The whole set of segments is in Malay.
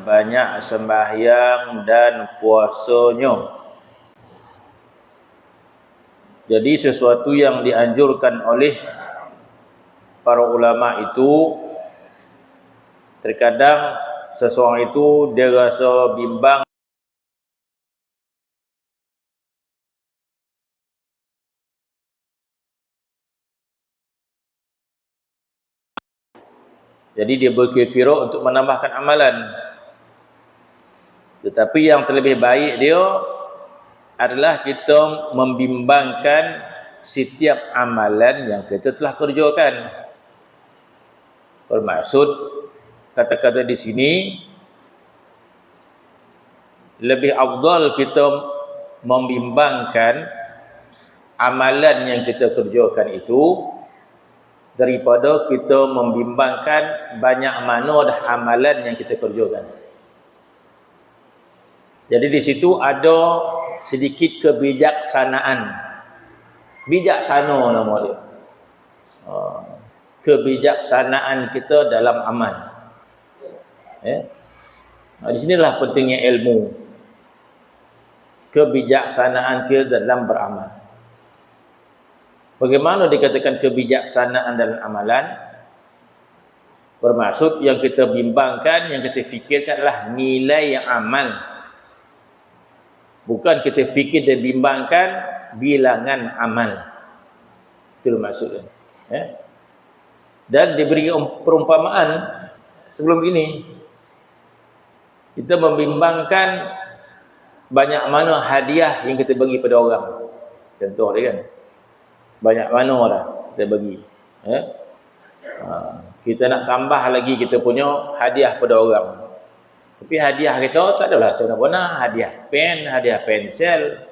banyak sembahyang dan puasanya. Jadi sesuatu yang dianjurkan oleh para ulama itu, terkadang seseorang itu dia rasa bimbang, jadi dia berkira-kira untuk menambahkan amalan. Tetapi yang terlebih baik dia adalah kita membimbangkan setiap amalan yang kita telah kerjakan. Bermaksud kata-kata di sini, lebih afdal kita membimbangkan amalan yang kita kerjakan itu daripada kita membimbangkan banyak mana dah amalan yang kita kerjakan. Jadi di situ ada sedikit kebijaksanaan. Bijaksana nama dia. Kebijaksanaan kita dalam amal. Di sinilah pentingnya ilmu. Kebijaksanaan kita dalam beramal. Bagaimana dikatakan kebijaksanaan dalam amalan? Bermaksud yang kita bimbangkan, yang kita fikirkan adalah nilai yang amal. Bukan kita fikir dan bimbangkan bilangan amal. Itu maksudnya. Dan diberi perumpamaan sebelum ini. Kita membimbangkan banyak mana hadiah yang kita bagi pada orang. Contoh dia kan. Banyak mana dah kita bagi. Kita nak tambah lagi kita punya hadiah pada orang. Tapi hadiah kita tak adalah macam-mana. Hadiah pen, hadiah pensel,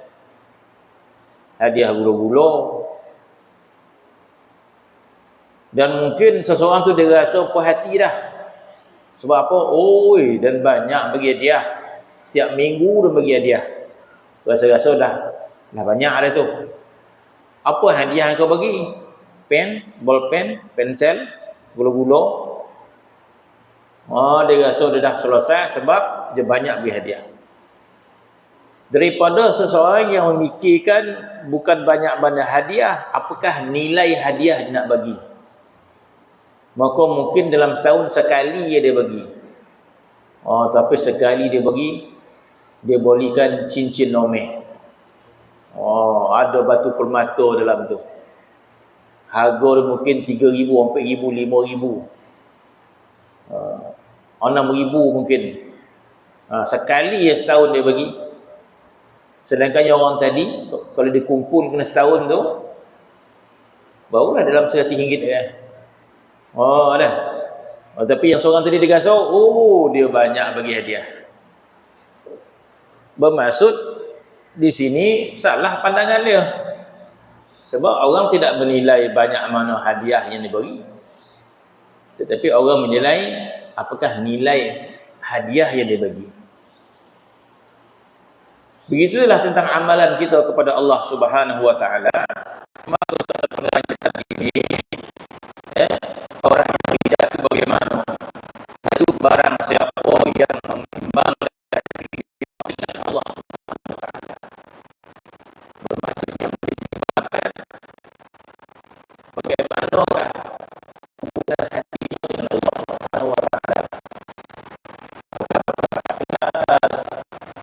hadiah gula-gula. Dan mungkin seseorang tu dia rasa puas hati dah. Sebab apa? Oi, dan banyak bagi hadiah. Setiap minggu dia bagi hadiah. Rasa-rasa dah banyak dah tu. Apa hadiah yang kau bagi? Pen, bolpen, pensel, gula-gula. Dia rasa dia dah selesai sebab dia banyak bagi hadiah. Daripada seseorang yang memikirkan bukan banyak-banyak hadiah, apakah nilai hadiah dia nak bagi. Maka mungkin dalam setahun sekali dia bagi. Tapi sekali dia bagi, dia belikan cincin nomeh. Ada batu permata dalam tu. Harga dia mungkin 3,000, 4,000, 5,000. 6,000 mungkin. Sekali setahun dia bagi. Sedangkan yang orang tadi, kalau dikumpul kena setahun tu, barulah dalam RM100 dah. Dah. Tapi yang seorang tadi dia rasa, dia banyak bagi hadiah. Bermaksud di sini salah pandangan dia. Sebab orang tidak menilai banyak mana hadiah yang diberi. Tetapi orang menilai apakah nilai hadiah yang dibagi. Begitulah tentang amalan kita kepada Allah Subhanahu wa taala. Maka tadi ini orang yang tidak bagaimana itu barang siapa yang menimbangkan dengan Allah Subhanahu wa taala. Bermaksud yang menimbangkan bagaimanakah hubungan hatinya dengan Allah Subhanahu wa taala.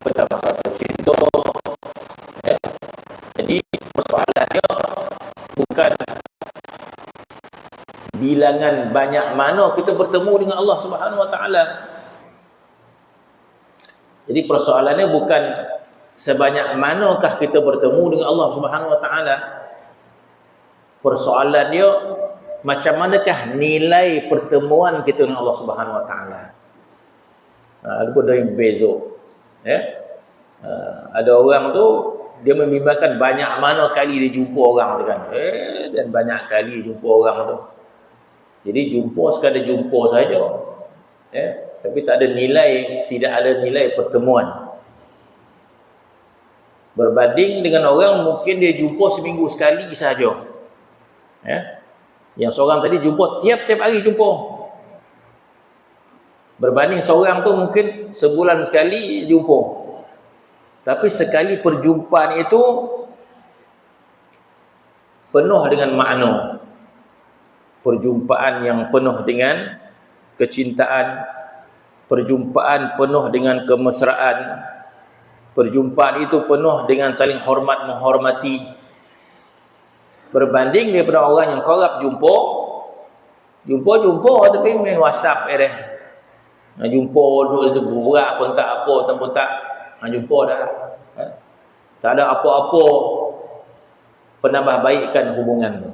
Betapa rasa cinta. Jadi persoalannya bukan bilangan banyak mana kita bertemu dengan Allah Subhanahu wa taala. Jadi persoalannya bukan sebanyak manakah kita bertemu dengan Allah Subhanahu wa taala. Persoalan dia macam manakah nilai pertemuan kita dengan Allah Subhanahu wa taala. Ada pun dari bezo. Ada orang tu dia membimbangkan banyak mana kali dia jumpa orang tu kan. Dan banyak kali jumpa orang tu. Jadi jumpa sekadar jumpa saja. Tapi tak ada nilai, tidak ada nilai pertemuan. Berbanding dengan orang mungkin dia jumpa seminggu sekali saja. Yang seorang tadi jumpa tiap-tiap hari jumpa. Berbanding seorang tu mungkin sebulan sekali jumpa. Tapi sekali perjumpaan itu penuh dengan makna. Perjumpaan yang penuh dengan kecintaan, perjumpaan penuh dengan kemesraan, perjumpaan itu penuh dengan saling hormat menghormati. Berbanding daripada orang yang kerap jumpa tapi main WhatsApp jumpa duduk berak pun tak apa pun tak jumpa dah. Tak ada apa-apa penambah baikkan hubungan tu.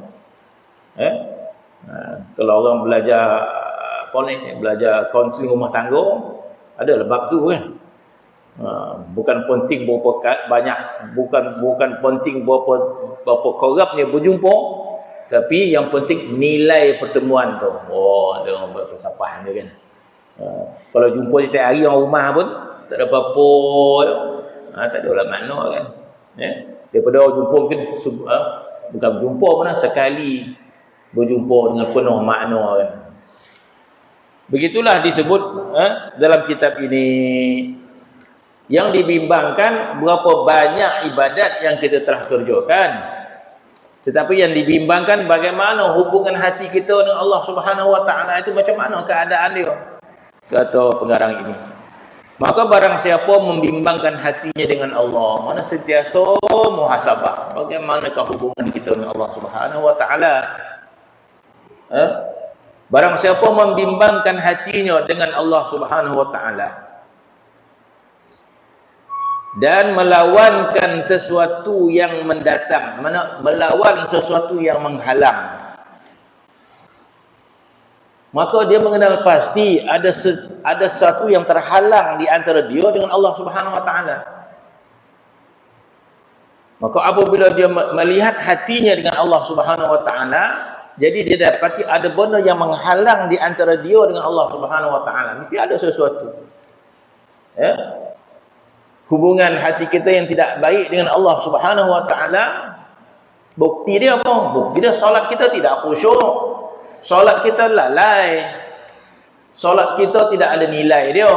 Kalau orang belajar belajar kaunseling rumah tangga, ada bab tu kan. Bukan penting berapa banyak, bukan penting berapa korapnya berjumpa, tapi yang penting nilai pertemuan tu. Ada orang berpersapah dia kan. Kalau jumpa setiap hari orang rumah pun tak ada apa-apa, tak ada lah makna kan. Daripada orang jumpa mungkin bukan berjumpa pun sekali berjumpa dengan penuh makna kan. Begitulah disebut dalam kitab ini. Yang dibimbangkan berapa banyak ibadat yang kita telah kerjakan, tetapi yang dibimbangkan bagaimana hubungan hati kita dengan Allah Subhanahu Wa Taala itu, macam mana keadaan dia, kata pengarang ini. Maka barang siapa membimbangkan hatinya dengan Allah, mana sentiasa muhasabah, bagaimanakah hubungan kita dengan Allah Subhanahu Wa Taala. Barang siapa membimbangkan hatinya dengan Allah Subhanahu Wa Taala dan melawankan sesuatu yang mendatang, melawan sesuatu yang menghalang, maka dia mengenal pasti ada sesuatu yang terhalang di antara dia dengan Allah Subhanahu Wa Taala. Maka apabila dia melihat hatinya dengan Allah Subhanahu Wa Taala, jadi dia dapati ada benda yang menghalang di antara dia dengan Allah Subhanahu Wa Taala. Mesti ada sesuatu. Hubungan hati kita yang tidak baik dengan Allah Subhanahu Wa Taala, bukti dia apa? Bukti dia solat kita tidak khusyuk, solat kita lalai, solat kita tidak ada nilai dia.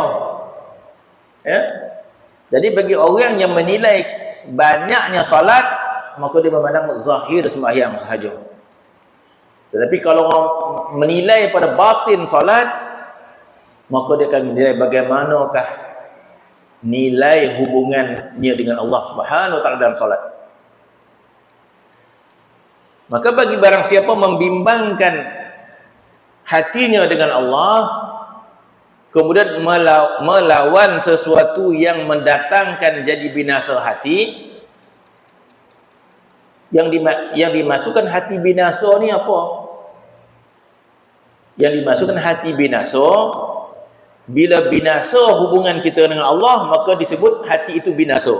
Jadi bagi orang yang menilai banyaknya solat, maka dia memandang zahir sembahyang sahaja. Tetapi kalau orang menilai pada batin solat, maka dia akan menilai bagaimanakah nilai hubungannya dengan Allah Subhanahu Wa Taala dalam solat. Maka bagi barang siapa membimbangkan hatinya dengan Allah, kemudian melawan sesuatu yang mendatangkan jadi binasa hati, yang dimasukkan hati binasa ni apa? Yang dimasukkan hati binasa, bila binasa hubungan kita dengan Allah, maka disebut hati itu binasa.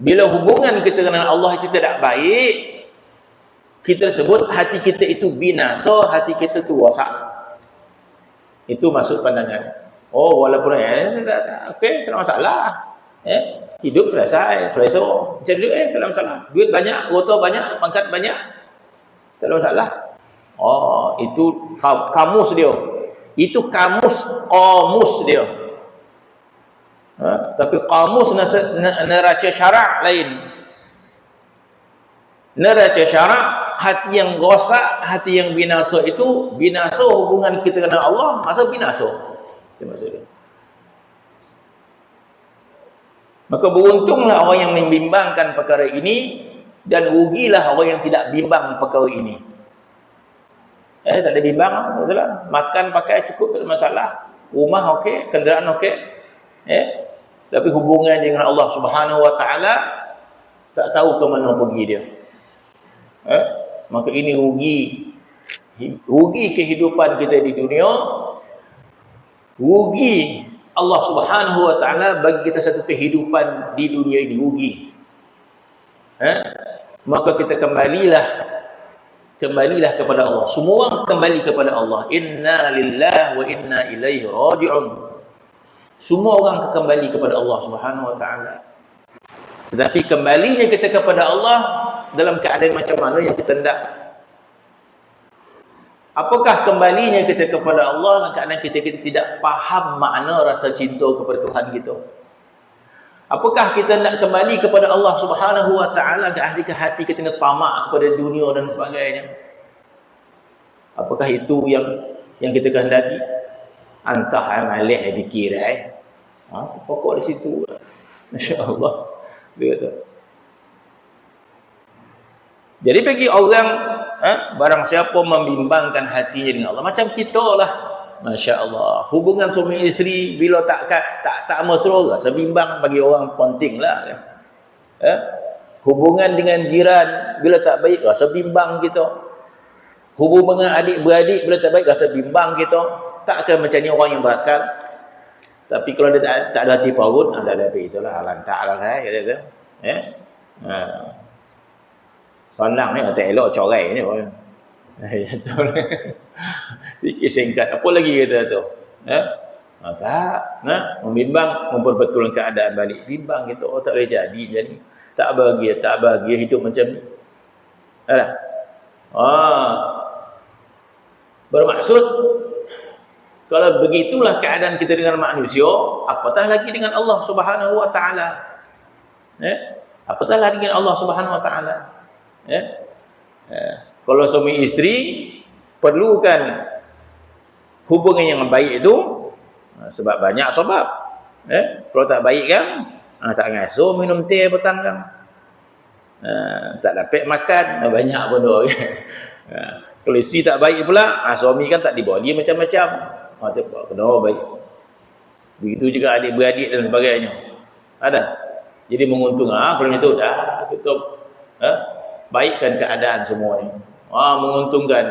Bila hubungan kita dengan Allah itu tidak baik, kita sebut hati kita itu binasa, hati kita itu rosak. Itu maksud pandangan. Walaupun okey, tak ada masalah. Hidup selesai. Macam duit tak ada masalah. Duit banyak, harta banyak, pangkat banyak, tak ada masalah. Itu kamus dia. Itu kamus dia. Tapi kamus neraca syarak lain. Neraca syarak, hati yang rosak, hati yang binasa itu, binasa hubungan kita dengan Allah, masa binasa. Itu maksud dia. Maka beruntunglah orang yang membimbangkan perkara ini, dan rugilah orang yang tidak bimbang perkara ini. Tak ada bimbang, betul lah. Makan pakai cukup, tak ada masalah. Rumah okey, kenderaan okey. Tapi hubungan dengan Allah Subhanahu Wa Taala tak tahu ke mana pergi dia. Maka ini rugi kehidupan kita di dunia. Rugi Allah Subhanahu Wa Taala bagi kita satu kehidupan di dunia ini, rugi. Maka kita kembalilah kepada Allah. Semua orang kembali kepada Allah. Inna lillahi wa inna ilaihi raji'un. Semua orang kembali kepada Allah Subhanahu Wa Taala. Tetapi kembalinya kita kepada Allah dalam keadaan macam mana yang kita hendak. Apakah kembalinya kita kepada Allah kerana kita tidak faham makna rasa cinta kepada Tuhan kita? Apakah kita nak kembali kepada Allah Subhanahu wa taala ketika hati kita nak tamak kepada dunia dan sebagainya? Apakah itu yang kita kehendaki? Antah amalih fikir pokok di situ. Masya-Allah. Dia kata. Jadi bagi orang barang siapa membimbangkan hatinya dengan Allah macam kita lah. Masya-Allah. Hubungan suami isteri bila tak mesra rasa bimbang bagi orang penting lah kan. Hubungan dengan jiran bila tak baik rasa bimbang kita. Hubungan dengan adik-beradik bila tak baik rasa bimbang kita. Takkan macam ni orang yang berakal. Tapi kalau dia tak ada hati paut, ada itulah lantaklah kata tu. Senang ni tak elok corai ni. Fikir singkat. Apa lagi kata tu? Membimbang, memperbetulkan keadaan balik. Bimbang kita, tak boleh jadi. Tak bahagia hidup macam ni. Bermaksud kalau begitulah keadaan kita dengan manusia, apatah lagi dengan Allah Subhanahu wa taala. Apatah lagi dengan Allah Subhanahu wa taala. Kalau suami isteri perlukan hubungan yang baik itu sebab banyak sebab. Kalau tak baik kan, tak ngasuh minum teh petang kan. Tak dapat makan, banyak benda. Kalau isteri tak baik pula, suami kan tak dibawa dia macam-macam. Kena baik. Begitu juga adik-beradik dan sebagainya. Ada. Jadi menguntungkan. Kalau itu dah tutup. Baikkan keadaan semua ni. Menguntungkan.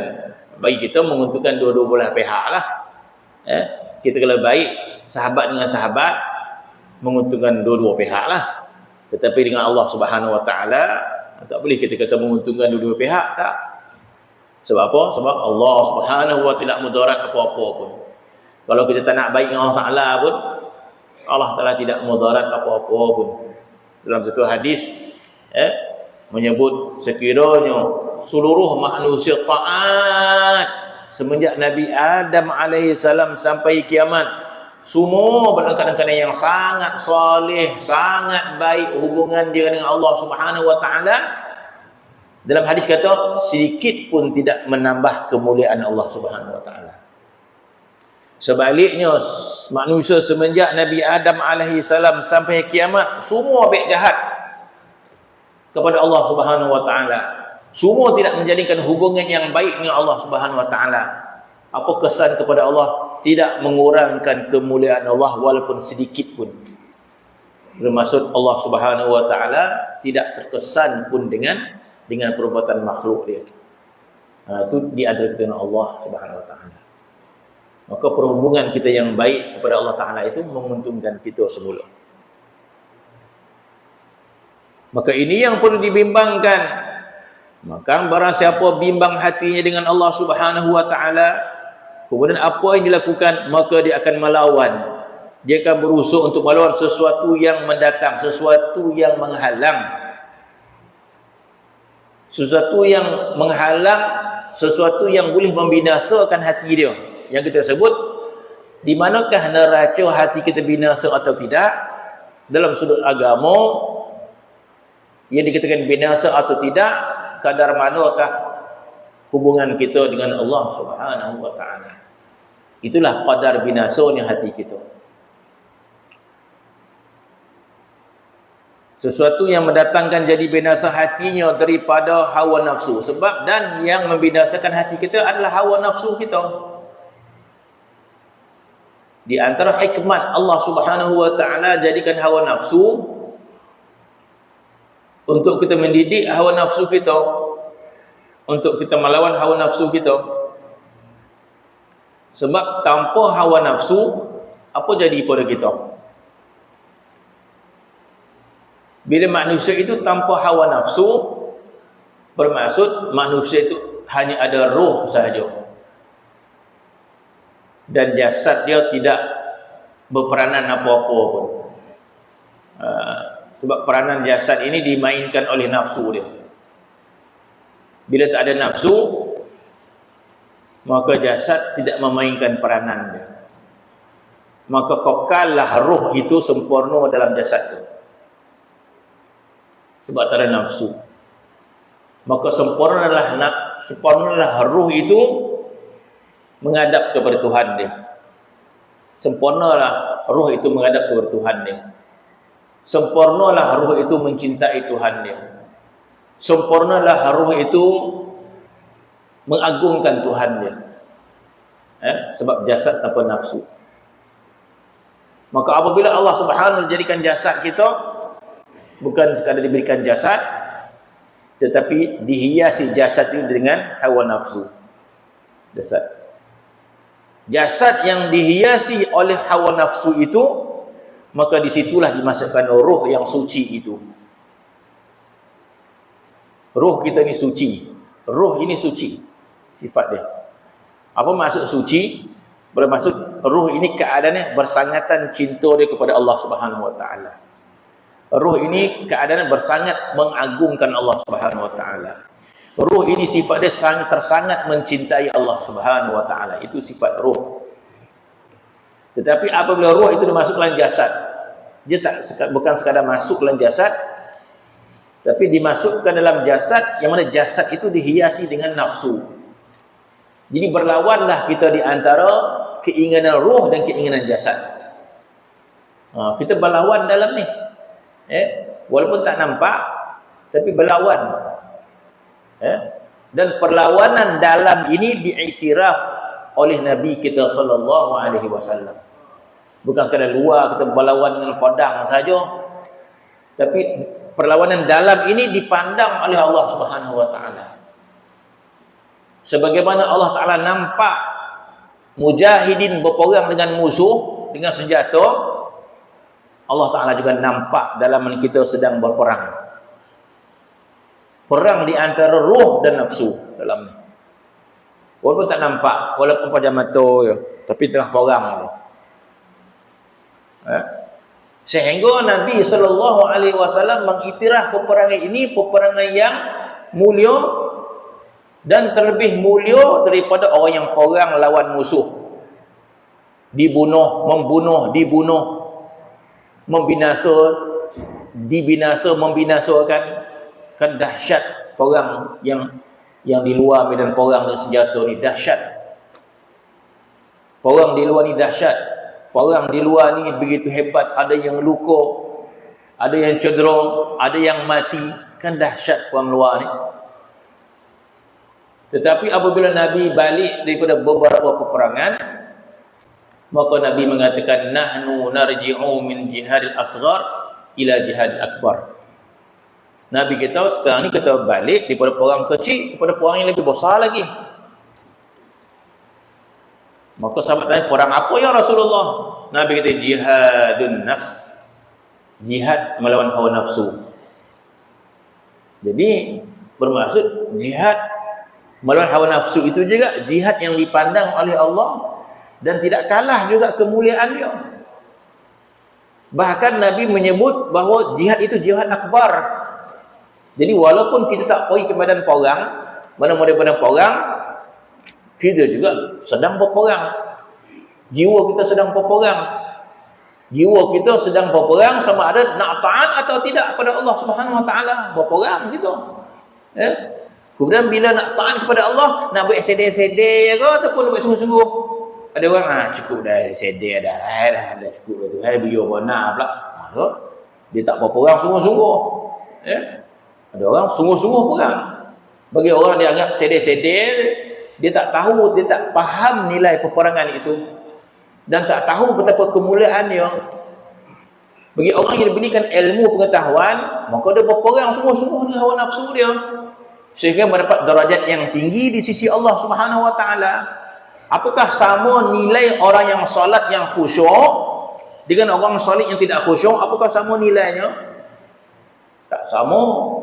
Bagi kita menguntungkan dua-dua belah pihak lah. Kita kalau baik sahabat dengan sahabat, menguntungkan dua-dua pihak lah. Tetapi dengan Allah Subhanahu wa taala tak boleh kita kata menguntungkan dua-dua pihak, tak. Sebab apa? Sebab Allah Subhanahu wa taala mudarat apa-apa pun. Kalau kita tak nak baik dengan Allah Ta'ala pun, Allah Ta'ala tidak mudarat apa-apa pun. Dalam satu hadis menyebut sekiranya seluruh manusia taat semenjak Nabi Adam alaihissalam sampai kiamat, semua berkaitan yang sangat soleh, sangat baik hubungan dia dengan Allah Subhanahu wa taala. Dalam hadis kata sedikit pun tidak menambah kemuliaan Allah Subhanahu wa taala. Sebaliknya manusia semenjak Nabi Adam alaihissalam sampai kiamat semua baik jahat kepada Allah Subhanahu wa taala. Semua tidak menjadikan hubungan yang baik dengan Allah Subhanahu wa taala. Apa kesan kepada Allah? Tidak mengurangkan kemuliaan Allah walaupun sedikit pun. Bermaksud Allah Subhanahu wa taala tidak terkesan pun dengan perbuatan makhluk dia. Itu di antara kita dengan Allah Subhanahu wa taala. Maka perhubungan kita yang baik kepada Allah Ta'ala itu menguntungkan kita semula. Maka ini yang perlu dibimbangkan. Maka barang siapa bimbang hatinya dengan Allah Subhanahu wa taala, kemudian apa yang dilakukan, maka dia akan melawan. Dia akan berusaha untuk melawan sesuatu yang mendatang, sesuatu yang menghalang. Sesuatu yang menghalang, sesuatu yang boleh membinasakan hati dia. Yang kita sebut, di manakah neraca hati kita binasa atau tidak? Dalam sudut agama, yang dikatakan binasa atau tidak, kadar manakah hubungan kita dengan Allah Subhanahu wa taala. Itulah kadar binasanya hati kita. Sesuatu yang mendatangkan jadi binasa hatinya daripada hawa nafsu. Sebab dan yang membinasakan hati kita adalah hawa nafsu kita. Di antara hikmat Allah Subhanahu wa taala jadikan hawa nafsu untuk kita mendidik hawa nafsu kita, untuk kita melawan hawa nafsu kita. Sebab tanpa hawa nafsu, apa jadi pada kita? Bila manusia itu tanpa hawa nafsu, bermaksud manusia itu hanya ada roh sahaja. Dan jasad dia tidak berperanan apa-apa pun. Sebab peranan jasad ini dimainkan oleh nafsu dia. Bila tak ada nafsu, maka jasad tidak memainkan peranan dia. Maka kekallah ruh itu sempurna dalam jasad itu. Sebab tak ada nafsu. Maka sempurnalah ruh itu menghadap kepada Tuhan dia. Sempurnalah ruh itu menghadap kepada Tuhan dia. Sempurnalah ruh itu mencintai Tuhan dia. Sempurnalah ruh itu mengagungkan Tuhan dia. Sebab jasad tanpa nafsu. Maka apabila Allah Subhanahu wa taala jadikan jasad kita, bukan sekadar diberikan jasad, tetapi dihiasi jasad itu dengan hawa nafsu. Jasad yang dihiasi oleh hawa nafsu itu, maka disitulah dimasukkan ruh yang suci itu. Ruh kita ni suci. Ruh ini suci sifat dia. Apa maksud suci? Bermaksud ruh ini keadaannya bersangatan cinta dia kepada Allah Subhanahu wa taala. Ruh ini keadaannya bersangat mengagungkan Allah Subhanahu wa taala. Ruh ini sifat dia tersangat mencintai Allah Subhanahu wa taala. Itu sifat ruh. Tetapi apabila ruh itu dimasuk dalam jasad, dia bukan sekadar masuk dalam jasad, tapi dimasukkan dalam jasad yang mana jasad itu dihiasi dengan nafsu. Jadi berlawanlah kita di antara keinginan ruh dan keinginan jasad. Kita berlawan dalam ni. Walaupun tak nampak, tapi berlawan. Dan perlawanan dalam ini diiktiraf oleh Nabi kita sallallahu alaihi wasallam. Bukan sekadar luar kita berlawan dengan pedang saja, tapi perlawanan dalam ini dipandang oleh Allah Subhanahu wa taala. Sebagaimana Allah taala nampak mujahidin berperang dengan musuh dengan senjata, Allah taala juga nampak dalam kita sedang berperang. Perang di antara ruh dan nafsu dalam ni. Walaupun tak nampak, walaupun pada mata je, tapi tengah perang tu. Sehingga Nabi sallallahu alaihi wasallam mengiktiraf peperangan ini peperangan yang mulia dan terlebih mulia daripada orang yang perang lawan musuh. Dibunuh, membunuh, dibunuh, membinasa, dibinasa, membinasakan. Kan dahsyat perang yang di luar medan perang dan senjata ni dahsyat. Perang di luar ni dahsyat. Perang di luar ni begitu hebat, ada yang luka, ada yang cedera, ada yang mati, kan dahsyat perang luar ni. Tetapi apabila Nabi balik daripada beberapa peperangan, maka Nabi mengatakan nahnu narji'u min jihadil asghar ila jihadil akbar. Nabi kita sekarang ni kita balik daripada perang kecil kepada perang yang lebih besar lagi. Maka sahabat tanya, perang apa ya Rasulullah? Nabi kata jihadun nafs. Jihad melawan hawa nafsu. Jadi bermaksud jihad melawan hawa nafsu itu juga jihad yang dipandang oleh Allah dan tidak kalah juga kemuliaan dia. Bahkan Nabi menyebut bahawa jihad itu jihad akbar. Jadi walaupun kita tak pergi ke medan perang, mana-mana medan perang, kita juga sedang berperang. Jiwa kita sedang berperang. Jiwa kita sedang berperang sama ada nak taat atau tidak kepada Allah Subhanahu wa taala. Berperang gitu. Kemudian bila nak taat kepada Allah, nak buat sedih-sedih ke ataupun buat sungguh-sungguh. Ada orang cukup dah sedih dah cukup dah tu. Biar benar pula. Dia tak berperang sungguh-sungguh. Ada orang sungguh-sungguh perang. Bagi orang dia anggap sedih-sedih, dia tak tahu, dia tak faham nilai peperangan itu dan tak tahu betapa kemuliaannya. Bagi orang yang diberikan ilmu pengetahuan, maka dia berperang sungguh-sungguh dengan hawa nafsu dia sehingga mendapat darajat yang tinggi di sisi Allah Subhanahu wa taala. Apakah sama nilai orang yang solat yang khusyuk dengan orang solat yang tidak khusyuk? Apakah sama nilainya? Tak sama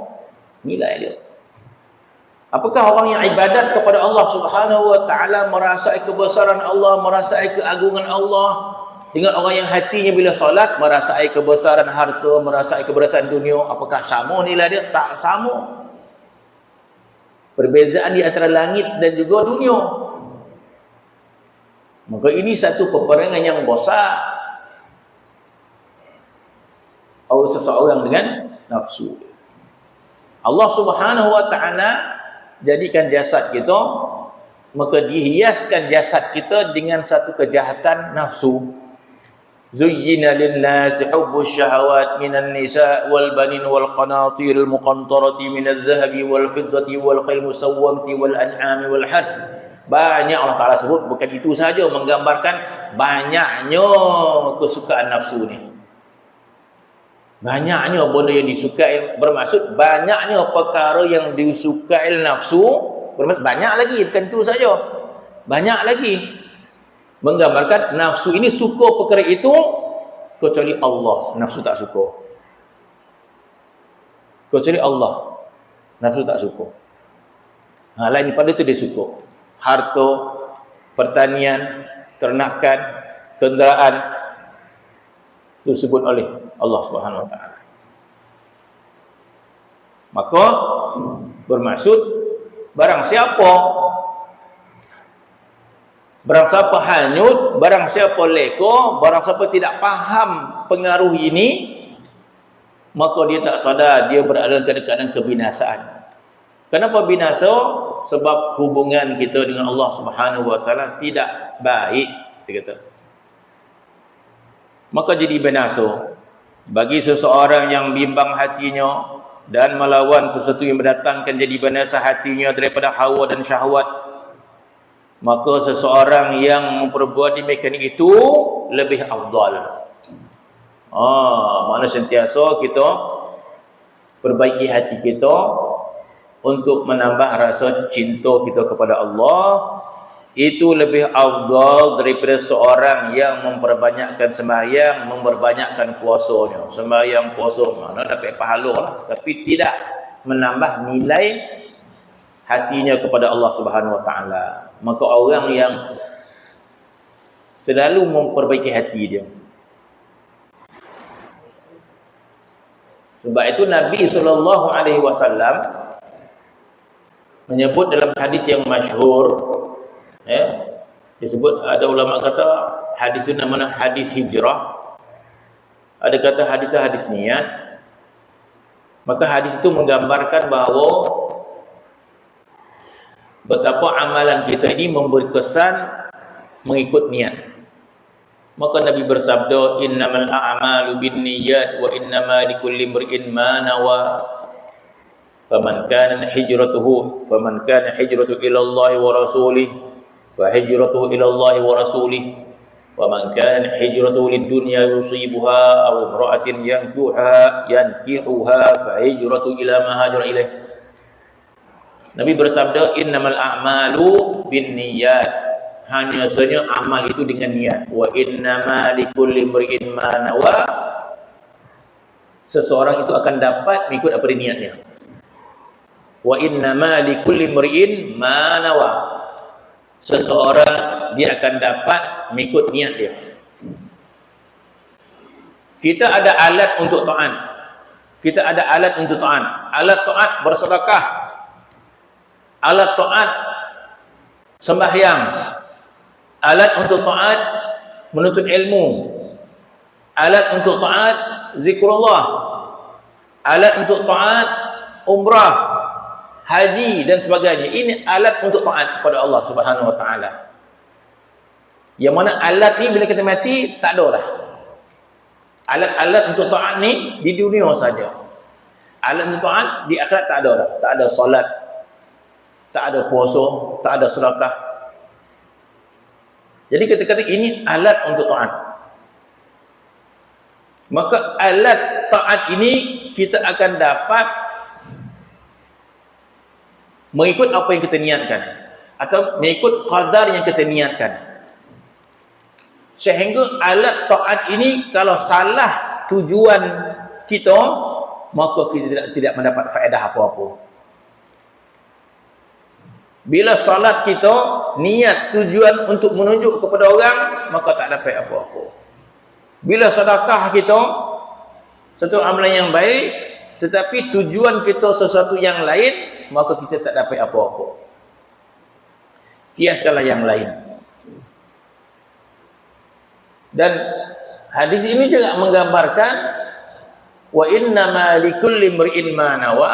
nilai dia. Apakah orang yang ibadat kepada Allah Subhanahu wa taala merasai kebesaran Allah, merasai keagungan Allah dengan orang yang hatinya bila solat merasai kebesaran harta, merasai kebesaran dunia? Apakah sama nilai dia? Tak sama. Perbezaan di antara langit dan juga dunia. Maka ini satu peperangan yang besar seseorang dengan nafsu. Allah Subhanahu wa taala jadikan jasad kita, maka dihiaskan jasad kita dengan satu kejahatan nafsu. Zuyyina lin-nasi hubbus syahawat minan nisa' wal banin wal qanatiril muqantarati minadh dhahabi wal fiddati wal khayl musawwamati wal an'ami wal harth. Banyak Allah Taala sebut, bukan itu saja, menggambarkan banyaknya kesukaan nafsu ni. Banyaknya benda yang disukai, bermaksud banyaknya perkara yang disukai nafsu, bermaksud banyak lagi, bukan itu saja. Banyak lagi. Menggambarkan nafsu ini suka perkara itu, kecuali Allah nafsu tak suka. Kecuali Allah nafsu tak suka. Lain daripada itu dia suka. Harta, pertanian, ternakan, kenderaan, itu disebut oleh Allah Subhanahu wa taala. Maka bermaksud barang siapa hanyut, barang siapa leka, barang siapa tidak faham pengaruh ini, maka dia tak sadar dia berada dalam keadaan kebinasaan. Kenapa binasa? Sebab hubungan kita dengan Allah Subhanahu wa taala tidak baik, dia kata. Maka jadi binasa bagi seseorang yang bimbang hatinya dan melawan sesuatu yang mendatangkan jadi binasa hatinya daripada hawa dan syahwat, maka seseorang yang memperbuat demikian itu lebih afdal. Mana sentiasa kita perbaiki hati kita untuk menambah rasa cinta kita kepada Allah, itu lebih afdal daripada seorang yang memperbanyakkan sembahyang, memperbanyakkan puasanya. Sembahyang, puasa, mana dapat pahala lah, tapi tidak menambah nilai hatinya kepada Allah Subhanahu wa taala. Maka orang yang selalu memperbaiki hati dia. Sebab itu Nabi SAW menyebut dalam hadis yang masyhur, disebut, ada ulama kata hadis itu namanya hadis hijrah, ada kata hadis niat. Maka hadis itu menggambarkan bahawa betapa amalan kita ini memberi kesan mengikut niat. Maka Nabi bersabda, innamal a'malu binniyat wa innama likulli imrin ma nawa. Faman kana hijratuhu ila Allah wa rasulih fa hijratuhu ila Allah wa rasulih wa man kana hijratuhu lid dunya yusibuha aw imra'atin yankihuha fa hijratuhu ila ma hajara ilaih. Nabi bersabda, innamal a'malu binniyat, hanya saja amal itu dengan niat. Wa innama likulli imrin ma nawa, seseorang itu akan dapat mengikut apa niatnya. Wa innama likulli imrin ma nawa, seseorang dia akan dapat mengikut niat dia. Kita ada alat untuk taat. Alat taat bersedekah, alat taat sembahyang, alat untuk taat menuntut ilmu, alat untuk taat zikrullah, alat untuk taat umrah, haji dan sebagainya. Ini alat untuk taat kepada Allah Subhanahu wa taala. Yang mana alat ni bila kita mati tak ada dah. Alat-alat untuk taat ni di dunia saja. Alat untuk taat di akhirat tak ada dah. Tak ada solat, tak ada puasa, tak ada sedekah. Jadi kita kata ini alat untuk taat. Maka alat taat ini kita akan dapat mengikut apa yang kita niatkan, atau mengikut qadar yang kita niatkan. Sehingga alat taat ini kalau salah tujuan kita, maka kita tidak mendapat faedah apa-apa. Bila salat kita niat tujuan untuk menunjuk kepada orang, maka tak dapat apa-apa. Bila sedekah kita satu amalan yang baik, tetapi tujuan kita sesuatu yang lain, maka kita tak dapat apa-apa. Kiaskanlah yang lain. Dan hadis ini juga menggambarkan wa innama likulli imri'in ma nawa,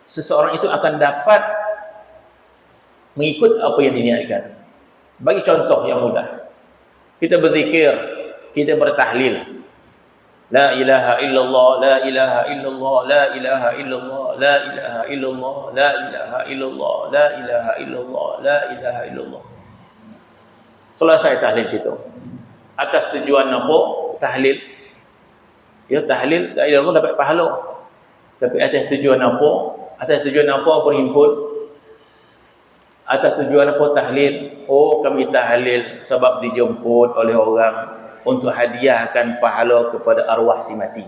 seseorang itu akan dapat mengikut apa yang diniatkan. Bagi contoh yang mudah, kita berzikir, kita bertahlil, la ilaha illallah, la ilaha illallah, la ilaha illallah, la ilaha illallah, la ilaha illallah, la ilaha illallah, la ilaha illallah. Selesai tahlil kita. Atas tujuan apa tahlil? Ya, tahlil la ilaha illallah dapat pahala. Tapi atas tujuan apa? Atas tujuan apa berhimpun? Atas tujuan apa tahlil? Oh, kami tahlil sebab dijemput oleh orang untuk hadiahkan pahala kepada arwah si mati.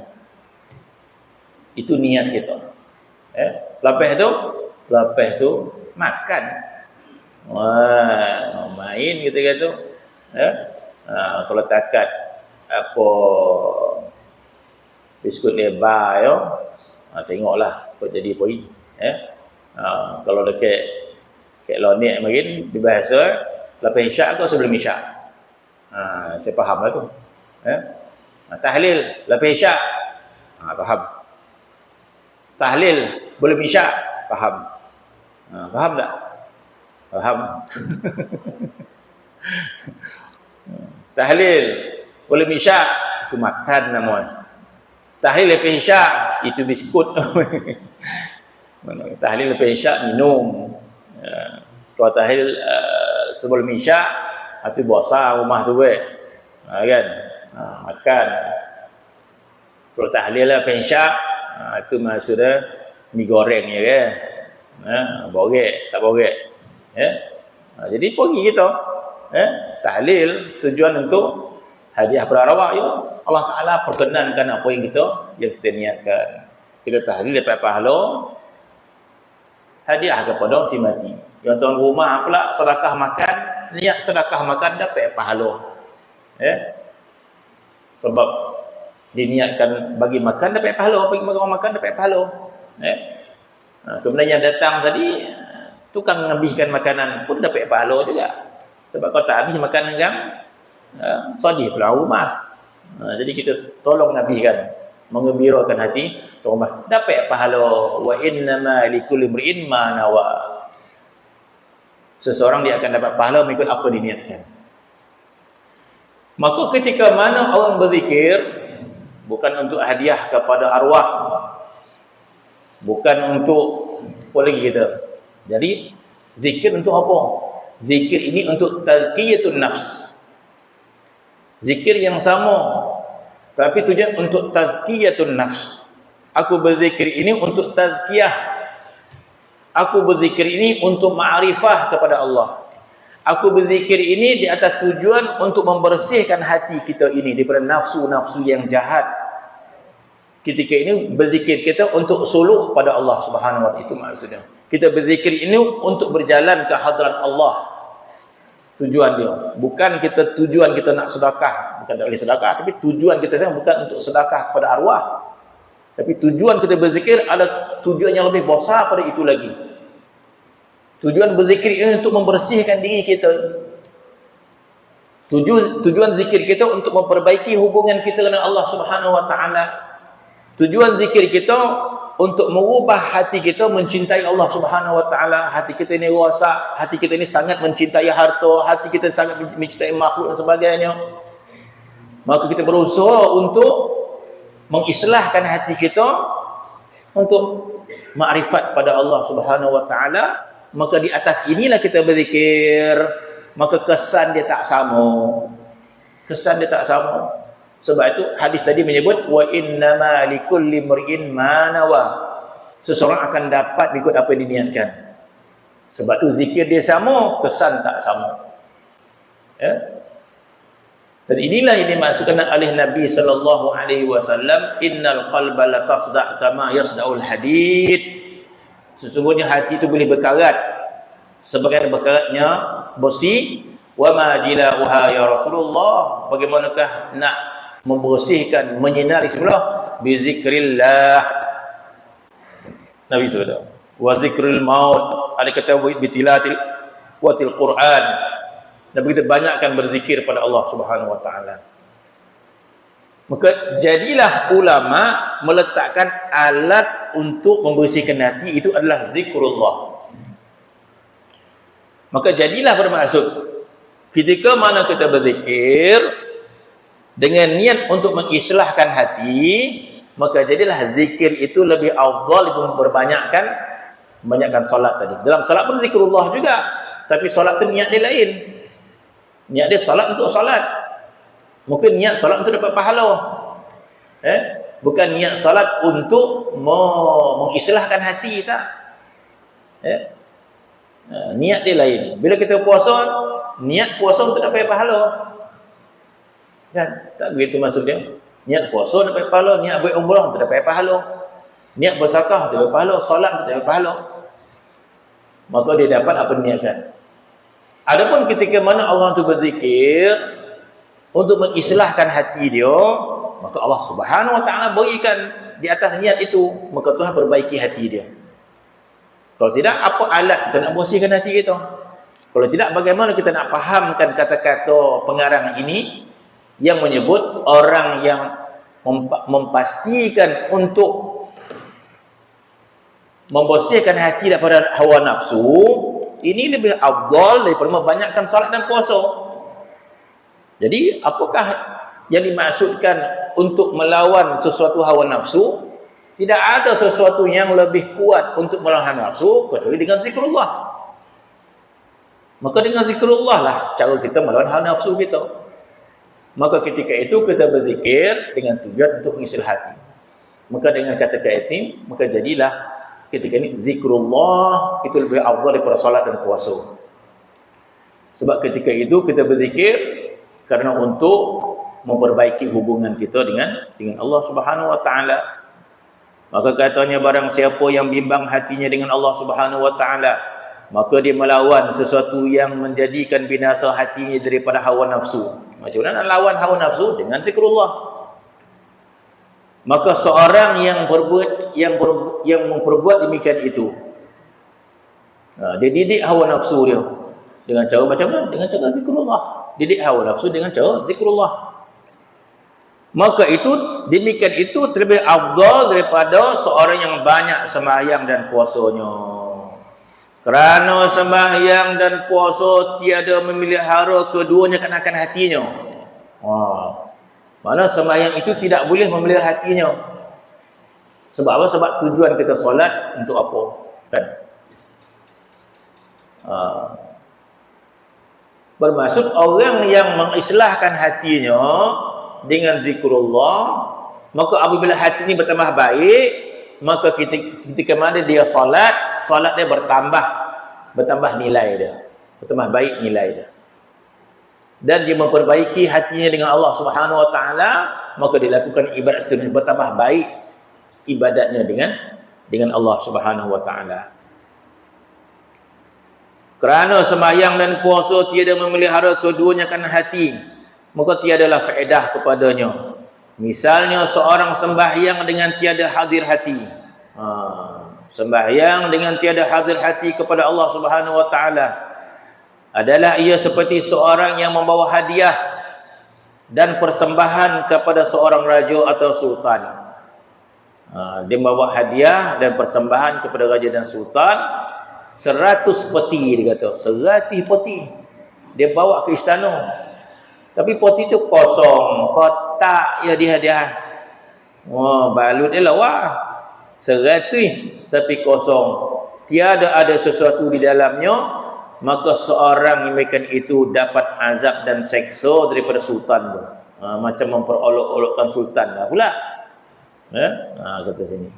Itu niat kita. Lepas tu makan. Wah, main kita kata. Kalau takat apa biskut lebar yo, tengoklah kau jadi poi. Kalau dekat lonek makin dibahasa lepas isyak atau sebelum isyak. Saya faham lah tu. Tahlil lepas isyak, faham. Tahlil belum isyak, faham. Faham tak? Faham. Tahlil belum isyak, itu makan namanya. Tahlil lepas isyak, itu biskut. Tahlil lepas isyak, minum. Kalau tahlil sebelum isyak, itu bosan rumah tu kan. Makan. Kalau tahlil lepas isyak, itu maksudnya mi goreng ya kan. Borek, tak borek. Jadi pergi kita. Tahlil tujuan untuk hadiah pada arwah ya. Allah Taala perkenankan apa yang kita niatkan. Kita tahlil dapat pahala, hadiah kepada si mati. Yang tuan rumah pula sedekah makan, niat sedekah makan dapat pahala. Sebab diniatkan bagi makan dapat pahala, bagi orang makan dapat pahala. Kemudian yang datang tadi tukang ngabihkan makanan pun dapat pahala juga. Sebab kalau tak habis makanan yang sedih pula rumah. Jadi kita tolong ngabihkan, mengembirakan hati rumah, dapat pahala. Wa innama likulli imri'in ma nawa. Seseorang dia akan dapat pahala mengikut apa diniatkan. Maka ketika mana orang berzikir bukan untuk hadiah kepada arwah, bukan untuk apa lagi kita. Jadi zikir untuk apa? Zikir ini untuk tazkiyatun nafs. Zikir yang sama, tapi tujuan untuk tazkiyatun nafs. Aku berzikir ini untuk tazkiyah. Aku berzikir ini untuk ma'rifah kepada Allah. Aku berzikir ini di atas tujuan untuk membersihkan hati kita ini daripada nafsu-nafsu yang jahat. Ketika ini berzikir kita untuk suluh pada Allah Subhanahu wa taala, itu maksudnya. Kita berzikir ini untuk berjalan ke hadrat Allah. Tujuan dia. Bukan tujuan kita nak sedekah, bukan tak boleh sedekah, tapi tujuan kita sekarang bukan untuk sedekah kepada arwah. Tapi tujuan kita berzikir ada tujuan yang lebih besar pada itu lagi. Tujuan berzikir ini untuk membersihkan diri kita. Tujuan zikir kita untuk memperbaiki hubungan kita dengan Allah Subhanahu wa taala. Tujuan zikir kita untuk mengubah hati kita mencintai Allah Subhanahu wa taala. Hati kita ini rosak, hati kita ini sangat mencintai harta, hati kita sangat mencintai makhluk dan sebagainya. Maka kita berusaha untuk mengislahkan hati kita untuk makrifat pada Allah Subhanahu wa taala. Maka di atas inilah kita berzikir, maka kesan dia tak sama. Kesan dia tak sama. Sebab itu hadis tadi menyebut wa innama likulli imri'in ma nawa. Seseorang akan dapat ikut apa yang diniatkan. Sebab tu zikir dia sama, kesan tak sama. Dan inilah yang dimaksudkan oleh Nabi sallallahu alaihi wasallam, innal qalba la tasda' kama yasda'ul hadid. Sesungguhnya hati itu boleh berkarat sebagaimana berkaratnya besi. Wa ma jila'uha ya Rasulullah, bagaimanakah nak membersihkan, menyinari sebelah? Bi zikrillah. Nabi SAW. Wa zikril maut, ada kata bi tilatil wa til Quran. Nabi kita banyakkan berzikir pada Allah Subhanahu wa taala. Maka jadilah ulama meletakkan alat untuk membersihkan hati, itu adalah zikrullah. Maka jadilah bermaksud ketika mana kita berzikir dengan niat untuk mengislahkan hati, maka jadilah zikir itu lebih afdal, lebih membanyakkan solat tadi. Dalam solat pun zikrullah juga, tapi solat tu niat dia lain. Niat dia solat untuk solat. Mungkin niat solat untuk dapat pahala. Bukan niat solat untuk mengislahkan hati, tak. Niat dia lain. Bila kita puasa, niat puasa untuk dapat pahala. Kan? Tak begitu maksudnya. Niat puasa dapat pahala, niat berumrah untuk dapat pahala. Niat bersedekah untuk dapat pahala, solat untuk dapat pahala. Maka dia dapat apa niatkan. Adapun ketika mana orang tu berzikir untuk mengislahkan hati dia, maka Allah Subhanahu Wa Taala berikan di atas niat itu, maka Tuhan perbaiki hati dia. Kalau tidak, apa alat kita nak bersihkan hati kita? Kalau tidak, bagaimana kita nak fahamkan kata-kata pengarang ini yang menyebut orang yang memastikan untuk membersihkan hati daripada hawa nafsu, ini lebih afdal daripada membanyakkan salat dan puasa. Jadi, apakah yang dimaksudkan untuk melawan sesuatu hawa nafsu? Tidak ada sesuatu yang lebih kuat untuk melawan hawa nafsu kecuali dengan zikrullah. Maka dengan zikrullah lah cara kita melawan hawa nafsu kita. Maka ketika itu kita berzikir dengan tujuan untuk mengislah hati. Maka dengan kata-kata ini, maka jadilah ketika ini zikrullah itu lebih afdal daripada salat dan puasa. Sebab ketika itu kita berzikir karena untuk memperbaiki hubungan kita dengan Allah Subhanahu Wa Taala. Maka katanya barang siapa yang bimbang hatinya dengan Allah Subhanahu Wa Taala, maka dia melawan sesuatu yang menjadikan binasa hatinya daripada hawa nafsu. Macam mana nak lawan hawa nafsu? Dengan zikrullah. Maka seorang yang memperbuat demikian itu, dia didik hawa nafsu dia dengan cara macam mana? Dengan cara zikrullah. Didik hawa nafsu dengan cara zikrullah. Maka itu demikian itu terlebih afdal daripada seorang yang banyak sembahyang dan puasanya. Kerana sembahyang dan puasa tiada memelihara keduanya akan hatinya. Mana sembahyang itu tidak boleh memelihara hatinya. Sebab apa? Sebab tujuan kita solat untuk apa? Kan? Bermaksud orang yang mengislahkan hatinya dengan zikrullah, maka apabila hati ini bertambah baik, maka ketika mana dia solat dia bertambah nilai dia, bertambah baik nilai dia, dan dia memperbaiki hatinya dengan Allah Subhanahu Wa Taala, maka dia lakukan ibadat seterusnya, bertambah baik ibadatnya dengan Allah Subhanahu Wa Taala. Kerana sembahyang dan puasa tiada memelihara keduanya akan hati, maka tiadalah faedah kepadanya. Misalnya seorang sembahyang dengan tiada hadir hati. Sembahyang dengan tiada hadir hati kepada Allah Subhanahu Wa Taala adalah ia seperti seorang yang membawa hadiah dan persembahan kepada seorang raja atau sultan. Dia membawa hadiah dan persembahan kepada raja dan sultan 100 peti, dia kata 100 peti dia bawa ke istana. Tapi poti tu kosong, kotak ya dihadiah. Balut dia lawa. 100 tapi kosong. Tiada ada sesuatu di dalamnya, maka seorang yang makan itu dapat azab dan seksa daripada sultan tu. Macam memperolok-olokkan sultan lah pula. Kata sini.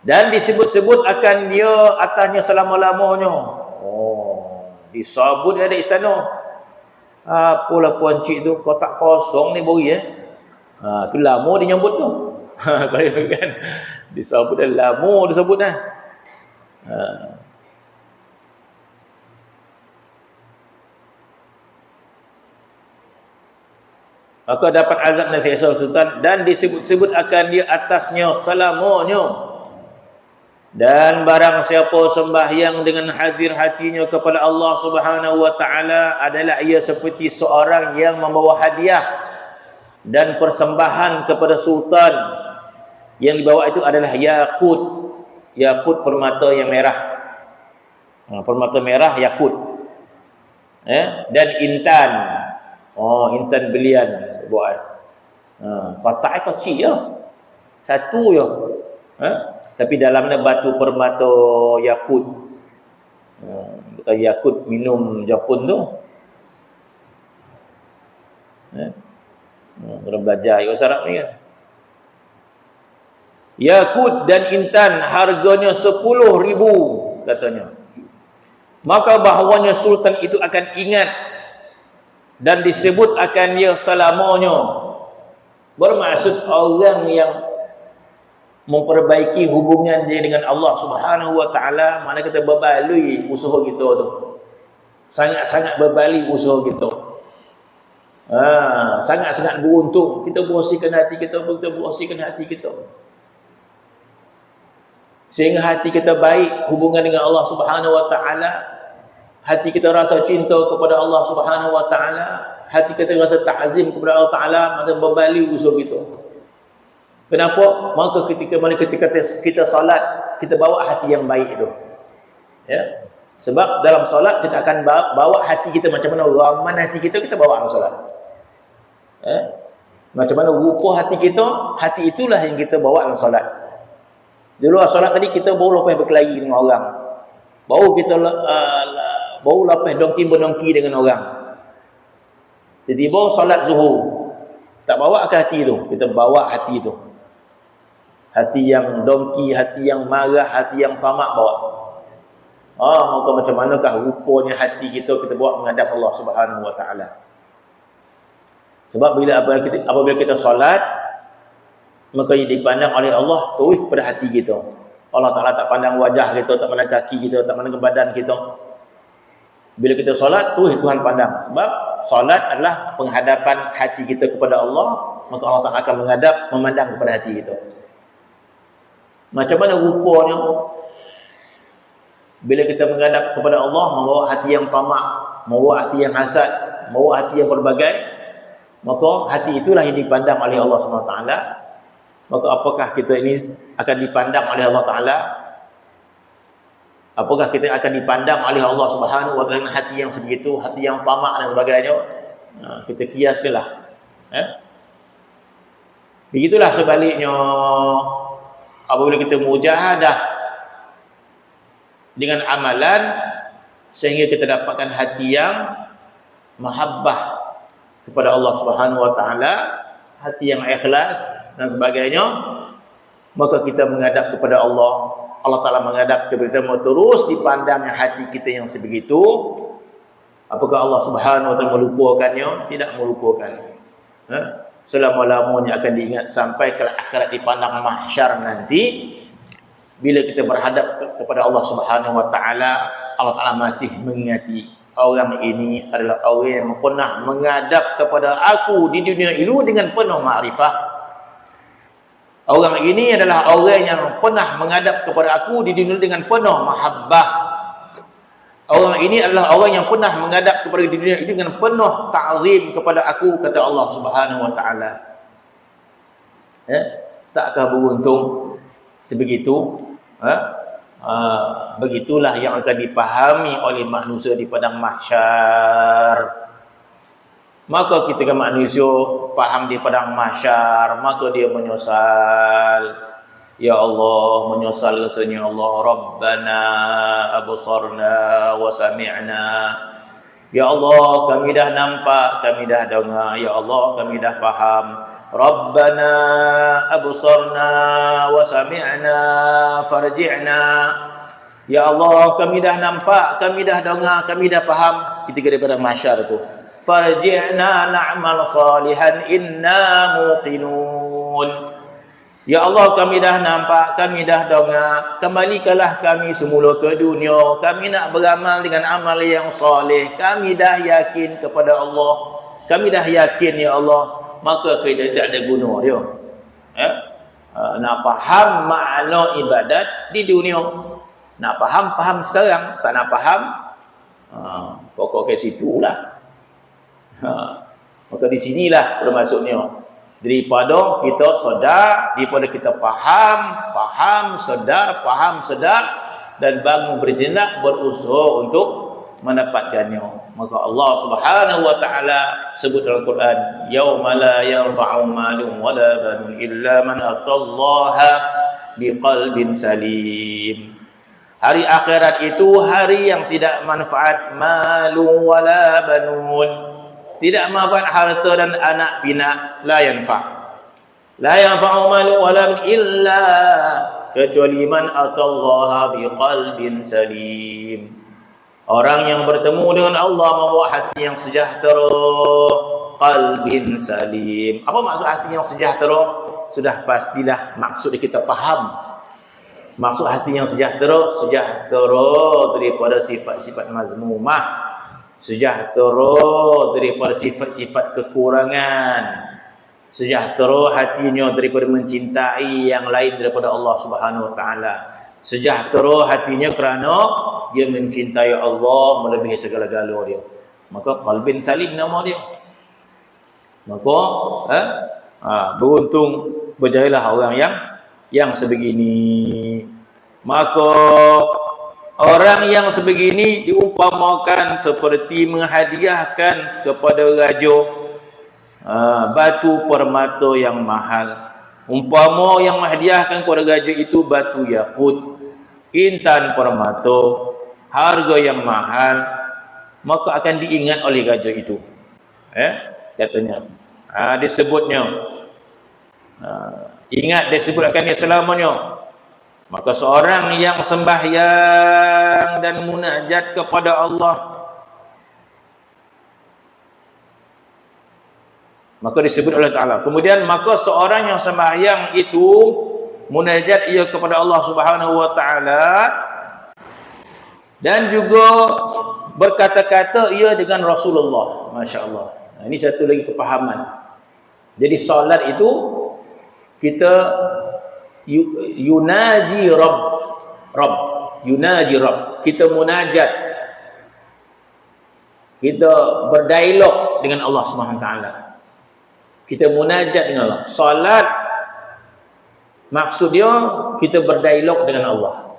Dan disebut-sebut akan dia atasnya selama-lamanya. Disabut ada istana. Apalah puan cik tu, kotak kosong ni beri tu lama dia nyambut tu. Kan disabut dah lama disebut dah. Maka dapat azab dan siksa sultan, dan disebut-sebut akan dia atasnya selamanya. Dan barang siapa sembahyang dengan hadir hatinya kepada Allah Subhanahu Wa Taala adalah ia seperti seorang yang membawa hadiah dan persembahan kepada sultan yang dibawa itu adalah yakut. Yakut permata yang merah. Permata merah yakut. Dan intan. Intan belian buat. Kotak kecil ya. Satu ya. Tapi dalamnya batu permata yakut. Yakut minum Jepun tu. Orang belajar bahasa Arab ni kan. Yakut dan intan harganya 10.000 katanya. Maka bahawanya sultan itu akan ingat dan disebut akan dia selamanya. Bermaksud orang yang memperbaiki hubungan dia dengan Allah Subhanahu wa taala, mana kita berbaloi usaha kita tu. Sangat-sangat berbaloi usaha kita. Sangat-sangat beruntung kita bersihkan hati kita, sehingga hati kita baik hubungan dengan Allah Subhanahu wa taala, hati kita rasa cinta kepada Allah Subhanahu wa taala, hati kita rasa ta'zim kepada Allah taala, maka berbalik usaha kita. Kenapa? Maka ketika kita solat, kita bawa hati yang baik itu. Ya. Sebab dalam solat kita akan bawa hati kita macam mana raman hati kita bawa dalam solat. Macam mana rupa hati kita, hati itulah yang kita bawa dalam solat. Dulu solat tadi kita baru lepas berkelahi dengan orang. Baru kita baru lepas dongki-berdongki dengan orang. Jadi baru solat zuhur. Tak bawa ke hati tu, kita bawa hati tu. Hati yang dongki, hati yang marah, hati yang tamak bawa. Maka macam manakah rupanya hati kita bawa menghadap Allah Subhanahu wa taala. Sebab apabila kita solat, maka ia dipandang oleh Allah terus pada hati kita. Allah Ta'ala tak pandang wajah kita, tak pandang kaki kita, tak pandang badan kita. Bila kita solat, terus Tuhan pandang. Sebab solat adalah penghadapan hati kita kepada Allah, maka Allah Ta'ala akan memandang kepada hati kita. Macam mana rupanya bila kita menghadap kepada Allah, membawa hati yang tamak, membawa hati yang hasad, membawa hati yang berbagai, maka hati itulah yang dipandang oleh Allah SWT. Maka apakah kita ini akan dipandang oleh Allah Ta'ala? Apakah kita akan dipandang oleh Allah Subhanahu wa taala dengan hati yang sebegitu, hati yang tamak dan sebagainya? Kita kiaskanlah. Begitulah sebaliknya, apabila kita mujahadah dengan amalan sehingga kita dapatkan hati yang mahabbah kepada Allah Subhanahu wa taala, hati yang ikhlas dan sebagainya, maka kita menghadap kepada Allah. Allah Ta'ala menghadap kepada kita, terus dipandang hati kita yang sebegitu. Apakah Allah Subhanahu wa taala melupakannya? Tidak melupakan. Selama-lamanya akan diingat sampai ke akhirat di padang mahsyar nanti. Bila kita berhadap kepada Allah Subhanahu wa taala, Allah Ta'ala masih mengingati orang ini adalah orang yang pernah menghadap kepada aku di dunia ini dengan penuh makrifah. Orang ini adalah orang yang pernah menghadap kepada aku di dunia dengan penuh mahabbah. Orang ini adalah orang yang pernah menghadap kepada di dunia ini dengan penuh ta'zim kepada aku, kata Allah Subhanahu wa taala. Takkah beruntung sebegitu? Begitulah yang akan dipahami oleh manusia di padang mahsyar. Maka ketika manusia faham di padang mahsyar, maka dia menyesal. Ya Allah, menyesal rasanya Allah. Rabbana absarna wa sami'na. Ya Allah, kami dah nampak, kami dah dengar. Ya Allah, kami dah faham. Rabbana absarna wa sami'na farji'na. Ya Allah, kami dah nampak, kami dah dengar, kami dah faham. Ketika di padang mahsyar itu, farji'na na'mal salihan inna muqinun. Ya Allah, kami dah nampak, kami dah dengar, kembalikanlah kami semula ke dunia. Kami nak beramal dengan amal yang soleh. Kami dah yakin kepada Allah. Kami dah yakin, ya Allah. Maka kita tidak ada guna dia. Nak faham makna ibadat di dunia. Nak faham sekarang. Tak nak faham, pokok ke situ lah. Maka di sinilah termasuknya Daripada kita sedar, daripada kita faham, sedar dan bangun bertindak, berusaha untuk mendapatkannya. Maka Allah Subhanahu wa taala sebut dalam Quran, yauma la yanfa'u malun wala banun illa man atallaha biqalbin salim. Hari akhirat itu hari yang tidak manfaat malun wala banun. Tidak manfaat harta dan anak pinak, la yanfa'. La yanfa'u malun wala banun illa, kecuali man atallaha biqalbin salim. Orang yang bertemu dengan Allah membawa hati yang sejahtera, qalbin salim. Apa maksud hati yang sejahtera? Sudah pastilah maksud kita faham. Maksud hati yang sejahtera, sejahtera daripada sifat-sifat mazmumah, sejahtera daripada sifat-sifat kekurangan, sejahtera hatinya daripada mencintai yang lain daripada Allah Subhanahu wa taala. Sejahtera hatinya kerana dia mencintai Allah melebihi segala-gala dia. Maka qalbin salim nama dia. Maka beruntung berjayalah orang yang sebegini. Maka orang yang sebegini diumpamakan seperti menghadiahkan kepada raja batu permata yang mahal. Umpama yang menghadiahkan kepada raja itu batu yakut, intan permata, harga yang mahal, maka akan diingat oleh raja itu. Katanya. Disebutnya. Ingat disebutkan dia selamanya. Maka seorang yang sembahyang dan munajat kepada Allah, maka disebut oleh Ta'ala. Kemudian maka seorang yang sembahyang itu munajat ia kepada Allah Subhanahu wa taala dan juga berkata-kata ia dengan Rasulullah. Masya-Allah. Ini satu lagi kepahaman. Jadi solat itu kita yunaji yunaji Rabb. Kita munajat. Kita berdialog dengan Allah Subhanahu wa taala. Kita munajat dengan Allah. Salat maksud dia kita berdialog dengan Allah.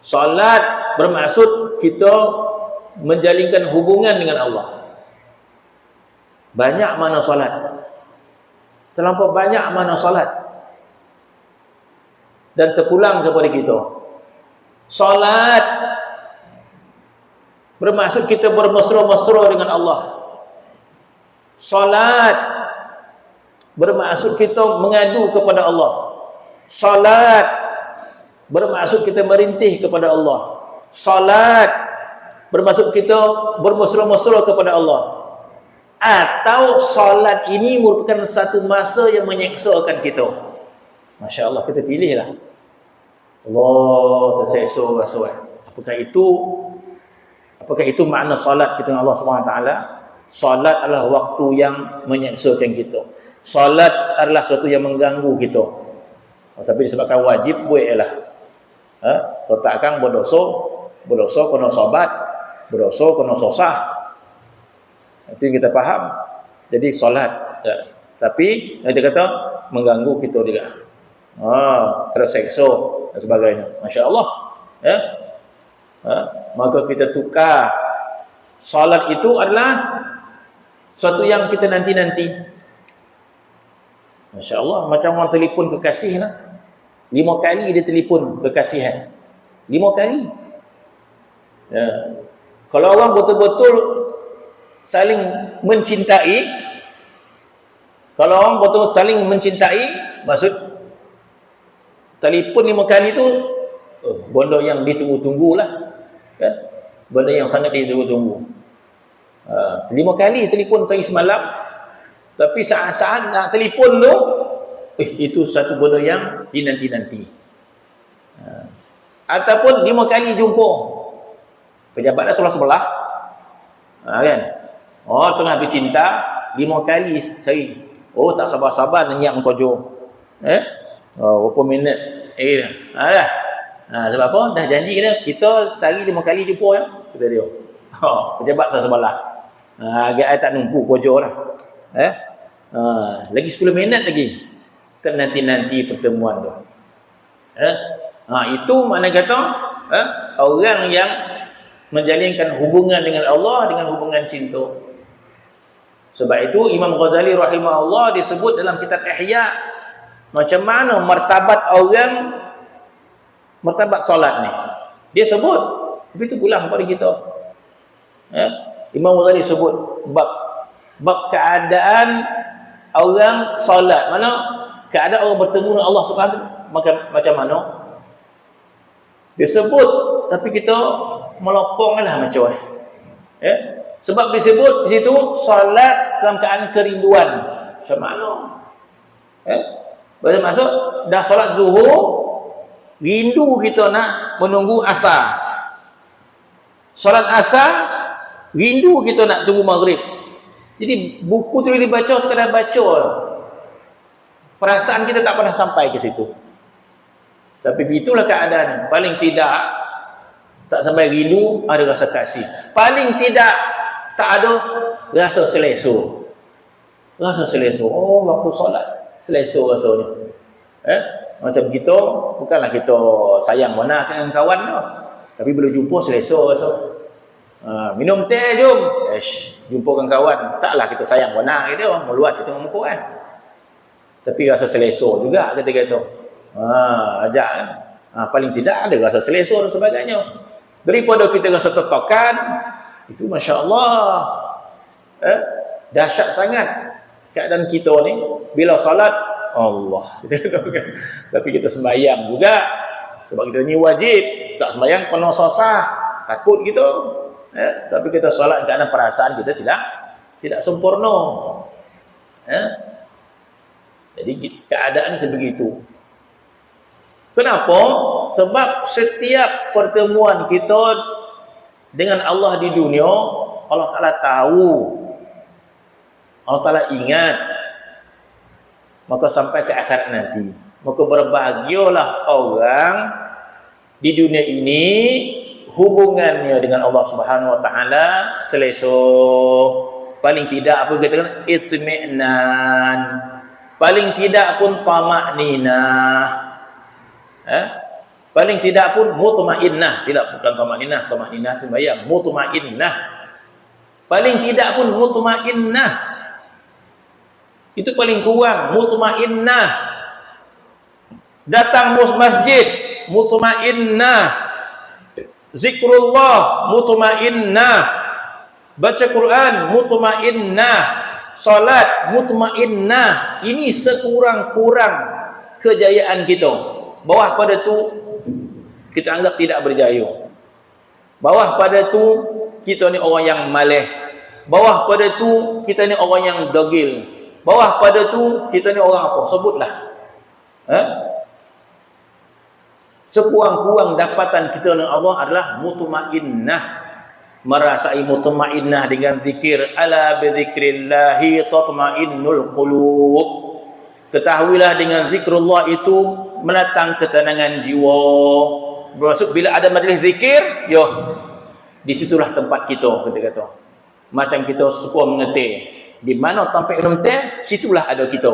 Salat bermaksud kita menjalinkan hubungan dengan Allah. Banyak mana salat? Terlampau banyak mana salat? Dan terpulang kepada kita. Salat bermaksud kita bermesra-mesra dengan Allah. Salat bermaksud kita mengadu kepada Allah. Salat bermaksud kita merintih kepada Allah. Salat bermaksud kita bermesra-mesra kepada Allah. Atau salat ini merupakan satu masa yang menyeksakan kita. Masya Allah, kita pilihlah. Allah terseksa rasa. Apakah itu makna salat kita dengan Allah Subhanahu wa taala? Salat adalah waktu yang menyeksakan kita. Salat adalah sesuatu yang mengganggu kita. Tapi disebabkan wajib buatlah. Kalau takkan berdosa kena sabat, berdosa kena sosah. Itu yang kita faham. Jadi salat. Tapi nanti kata mengganggu kita juga. Terseksa dan sebagainya. Masya Allah. Maka kita tukar. Salat itu adalah suatu yang kita nanti-nanti. Masya Allah. Macam orang telefon kekasih lah. 5 kali dia telefon kekasihan. 5 kali. Kalau orang betul-betul saling mencintai, kalau orang betul saling mencintai, maksud telefon 5 kali tu benda yang ditunggu-tunggulah, kan? Benda yang sangat ditunggu-tunggu. 5 kali telefon sehari semalam, tapi saat-saat nak telefon tu itu satu benda yang dinanti-nanti. Ataupun 5 kali jumpa pejabat dah sebelah-sebelah, kan? Tengah bercinta 5 kali sehari. Tak sabar-sabar nak nyiap kau jom. Berapa minit? Dah. Sebab apa? Dah janji kita sehari 5 kali jumpa ya. Kata dia. Pejabat sebelah. Agak tak nampu kau jom lah. Lagi 10 minit lagi. Kita nanti pertemuan tu. Itu mana kata orang yang menjalinkan hubungan dengan Allah dengan hubungan cinta. Sebab itu Imam Ghazali rahimahullah disebut dalam kitab Ihya macam mana martabat orang, martabat solat ni. Dia sebut, tapi itu pulang kepada kita. Imam Ghazali sebut bab keadaan orang solat. Mana keadaan orang bertemu dengan Allah Subhanahu macam mana? Dia sebut, tapi kita meloponglah macam sebab disebut di situ solat dalam keadaan kerinduan. Macam mana? Maksud dah solat zuhur, rindu kita nak menunggu asar. Solat asar, rindu kita nak tunggu maghrib. Jadi buku tu dibaca sekadar baca. Perasaan kita tak pernah sampai ke situ. Tapi itulah keadaan. Paling tidak tak sampai rindu, ada rasa kasih. Paling tidak tak ada rasa selesa. Rasa selesa. Oh, waktu solat selesa rasanya. Macam kita, bukanlah kita sayang mana dengan kawan tu. Tapi bila jumpa selesa rasa. Minum teh jom. Jumpa dengan kawan. Taklah kita sayang mana gitu, meluat kita dengan muka kan. Tapi rasa selesa juga ketika itu. Ajak kan. Paling tidak ada rasa selesa dan sebagainya. Daripada kita rasa tertokan, itu Masya Allah. Dahsyat sangat keadaan kita ni. Bila salat, Allah. Tapi kita sembahyang juga. Sebab kita ni wajib. Tak sembahyang penuh sosah. Takut gitu. Tapi kita salat kerana perasaan kita tidak sempurna. Jadi keadaan sebegitu. Kenapa? Sebab setiap pertemuan kita dengan Allah di dunia, Allah Ta'ala tahu. Allah Ta'ala ingat. Maka sampai ke akhirat nanti. Maka berbahagialah orang di dunia ini hubungannya dengan Allah Subhanahu Wa Ta'ala selesa. Paling tidak apa kita kata? Itmi'nan. Paling tidak pun tamakninah. Paling tidak pun mutmainnah. Silap, bukan tamakninah. Tamakninah sembahyang. Mutmainnah. Paling tidak pun mutmainnah. Itu paling kurang. Mutmainnah. Datang masjid. Mutmainnah. Zikrullah. Mutmainnah. Baca Quran. Mutmainnah. Salat. Mutmainnah. Ini sekurang-kurang kejayaan kita. Bawah pada tu kita anggap tidak berjaya. Bawah pada tu kita ni orang yang maleh. Bawah pada tu kita ni orang yang degil. Bawah pada tu kita ni orang apa? Sebutlah. Sekurang-kurang dapatan kita dengan Allah adalah mutmainnah. Merasai mutmainnah dengan zikir. Ala bi dzikrillahi tatmainnul qulub. Ketahuilah dengan zikrullah itu mendatang ketenangan jiwa. Bermaksud bila ada majlis zikir, disitulah tempat kita, kata-kata. Macam kita suka mengetih. Di mana tempat minum teh, situlah ada kita.